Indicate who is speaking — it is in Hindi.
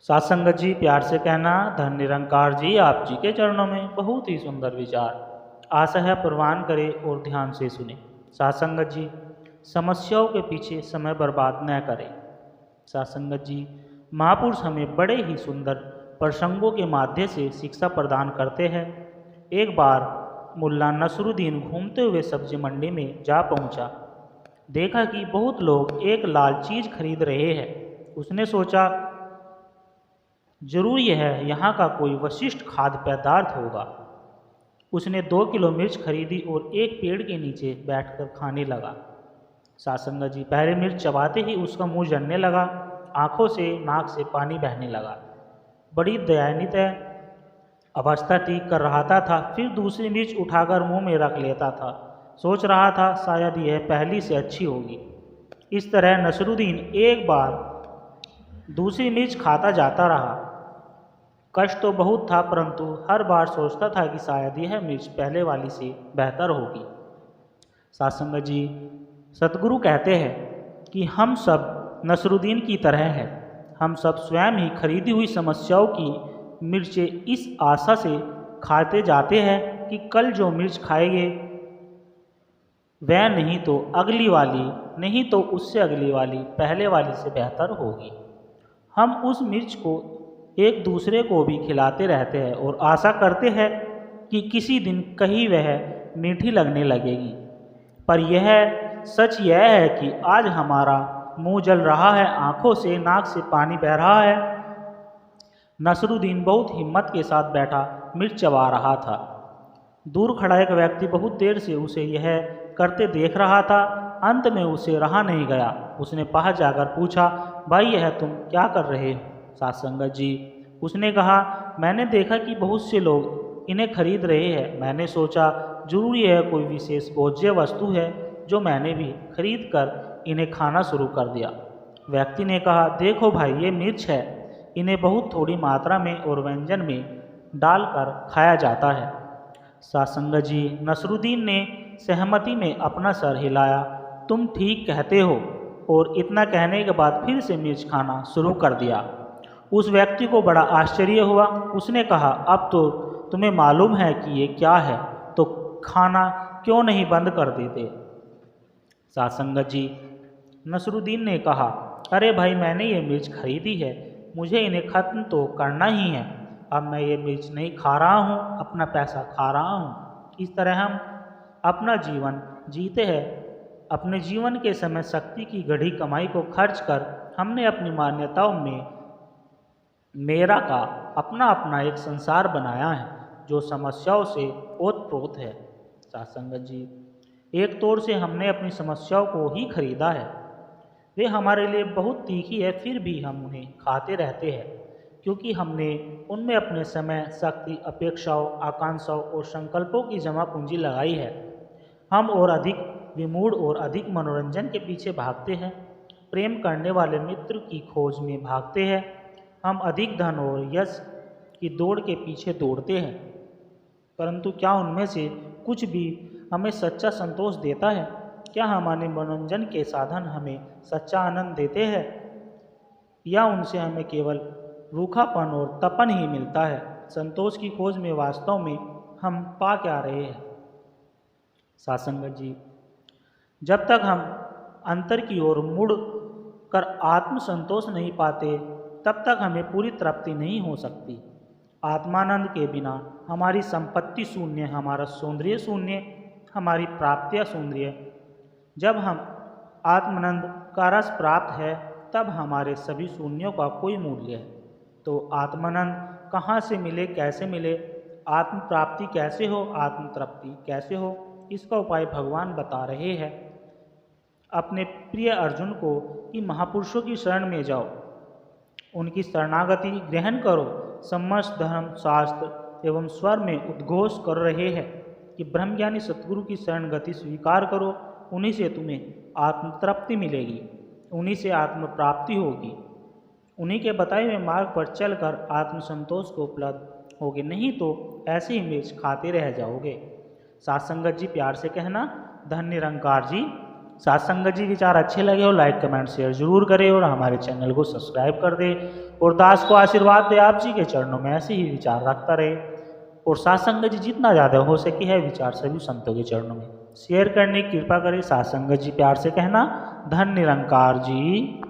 Speaker 1: सासंगत जी प्यार से कहना, धन निरंकार जी आप जी के चरणों में। बहुत ही सुंदर विचार, आशा है प्रवान करें और ध्यान से सुने। सासंगत जी, समस्याओं के पीछे समय बर्बाद न करें। सासंगत जी, महापुरुष हमें बड़े ही सुंदर प्रसंगों के माध्यम से शिक्षा प्रदान करते हैं। एक बार मुल्ला नसरुद्दीन घूमते हुए सब्जी मंडी में जा पहुंचा। देखा कि बहुत लोग एक लाल चीज खरीद रहे हैं। उसने सोचा, जरूर यह यहाँ का कोई विशिष्ट खाद्य पदार्थ होगा। उसने 2 किलो मिर्च खरीदी और एक पेड़ के नीचे बैठकर खाने लगा। सासंगत जी, पहले मिर्च चबाते ही उसका मुंह जलने लगा, आंखों से नाक से पानी बहने लगा। बड़ी दयनीय अवस्था थी, कर रहा था। फिर दूसरी मिर्च उठाकर मुंह में रख लेता था। सोच रहा था शायद यह पहली से अच्छी होगी। इस तरह नसरुद्दीन एक बार दूसरी मिर्च खाता जाता रहा। कष्ट तो बहुत था, परंतु हर बार सोचता था कि शायद यह मिर्च पहले वाली से बेहतर होगी। सासंगत जी, सतगुरु कहते हैं कि हम सब नसरुद्दीन की तरह हैं। हम सब स्वयं ही खरीदी हुई समस्याओं की मिर्चें इस आशा से खाते जाते हैं कि कल जो मिर्च खाएंगे वह नहीं तो अगली वाली, नहीं तो उससे अगली वाली पहले वाली से बेहतर होगी। हम उस मिर्च को एक दूसरे को भी खिलाते रहते हैं और आशा करते हैं कि किसी दिन कहीं वह मीठी लगने लगेगी। पर यह सच यह है कि आज हमारा मुंह जल रहा है, आंखों से नाक से पानी बह रहा है। नसरुद्दीन बहुत हिम्मत के साथ बैठा मिर्च चबा रहा था। दूर खड़ा एक व्यक्ति बहुत देर से उसे यह करते देख रहा था। अंत में उसे रहा नहीं गया। उसने पास जाकर पूछा, भाई यह तुम क्या कर रहे हो? सासंगत जी, उसने कहा, मैंने देखा कि बहुत से लोग इन्हें खरीद रहे हैं। मैंने सोचा जरूर यह कोई विशेष भोज्य वस्तु है, जो मैंने भी खरीद कर इन्हें खाना शुरू कर दिया। व्यक्ति ने कहा, देखो भाई, ये मिर्च है। इन्हें बहुत थोड़ी मात्रा में और व्यंजन में डालकर खाया जाता है। सासंगत जी, नसरुद्दीन ने सहमति में अपना सर हिलाया। तुम ठीक कहते हो। और इतना कहने के बाद फिर से मिर्च खाना शुरू कर दिया। उस व्यक्ति को बड़ा आश्चर्य हुआ। उसने कहा, अब तो तुम्हें मालूम है कि ये क्या है, तो खाना क्यों नहीं बंद कर देते? सासंगत जी, नसरुद्दीन ने कहा, अरे भाई, मैंने ये मिर्च खरीदी है, मुझे इन्हें खत्म तो करना ही है। अब मैं ये मिर्च नहीं खा रहा हूँ, अपना पैसा खा रहा हूँ। इस तरह हम अपना जीवन जीते हैं। अपने जीवन के समय शक्ति की गढ़ी कमाई को खर्च कर हमने अपनी मान्यताओं में मेरा का अपना अपना एक संसार बनाया है, जो समस्याओं से ओतप्रोत है। सासंगत जी, एक तौर से हमने अपनी समस्याओं को ही खरीदा है। वे हमारे लिए बहुत तीखी है, फिर भी हम उन्हें खाते रहते हैं, क्योंकि हमने उनमें अपने समय, शक्ति, अपेक्षाओं, आकांक्षाओं और संकल्पों की जमा पूंजी लगाई है। हम और अधिक विमूढ़ और अधिक मनोरंजन के पीछे भागते हैं। प्रेम करने वाले मित्र की खोज में भागते हैं। हम अधिक धन और यश की दौड़ के पीछे दौड़ते हैं, परंतु क्या उनमें से कुछ भी हमें सच्चा संतोष देता है? क्या हमारे मनोरंजन के साधन हमें सच्चा आनंद देते हैं, या उनसे हमें केवल रूखापन और तपन ही मिलता है? संतोष की खोज में वास्तव में हम पा क्या रहे हैं? सासंगत जी, जब तक हम अंतर की ओर मुड़ कर आत्म संतोष नहीं पाते, तब तक हमें पूरी तृप्ति नहीं हो सकती। आत्मानंद के बिना हमारी संपत्ति शून्य, हमारा सौंदर्य शून्य, हमारी प्राप्तियाँ शून्य। जब हम आत्मानंद का रस प्राप्त है, तब हमारे सभी शून्यों का कोई मूल्य है। तो आत्मानंद कहाँ से मिले, कैसे मिले? आत्म प्राप्ति कैसे हो, आत्म तृप्ति कैसे हो? इसका उपाय भगवान बता रहे हैं अपने प्रिय अर्जुन को कि महापुरुषों की शरण में जाओ, उनकी शरणागति ग्रहण करो। समस्त धर्म शास्त्र एवं स्वर में उद्घोष कर रहे हैं कि ब्रह्मज्ञानी सतगुरु की शरण गति स्वीकार करो। उन्हीं से तुम्हें आत्म तृप्ति मिलेगी, उन्हीं से आत्म प्राप्ति होगी। उन्हीं के बताए हुए मार्ग पर चलकर आत्म संतोष को उपलब्ध होगे, नहीं तो ऐसे ही मिर्च खाते रह जाओगे। सासंगत जी, प्यार से कहना, धन निरंकार जी साथ संगत जी विचार अच्छे लगे हो लाइक कमेंट शेयर जरूर करें और हमारे चैनल को सब्सक्राइब कर दे। और दास को आशीर्वाद दे आप जी के चरणों में ऐसे ही विचार रखता रहे। और साथ संगत जी जितना ज़्यादा हो सके है विचार सभी संतों के चरणों में शेयर करने की कृपा करें। साथ संगत जी प्यार से कहना, धन निरंकार जी।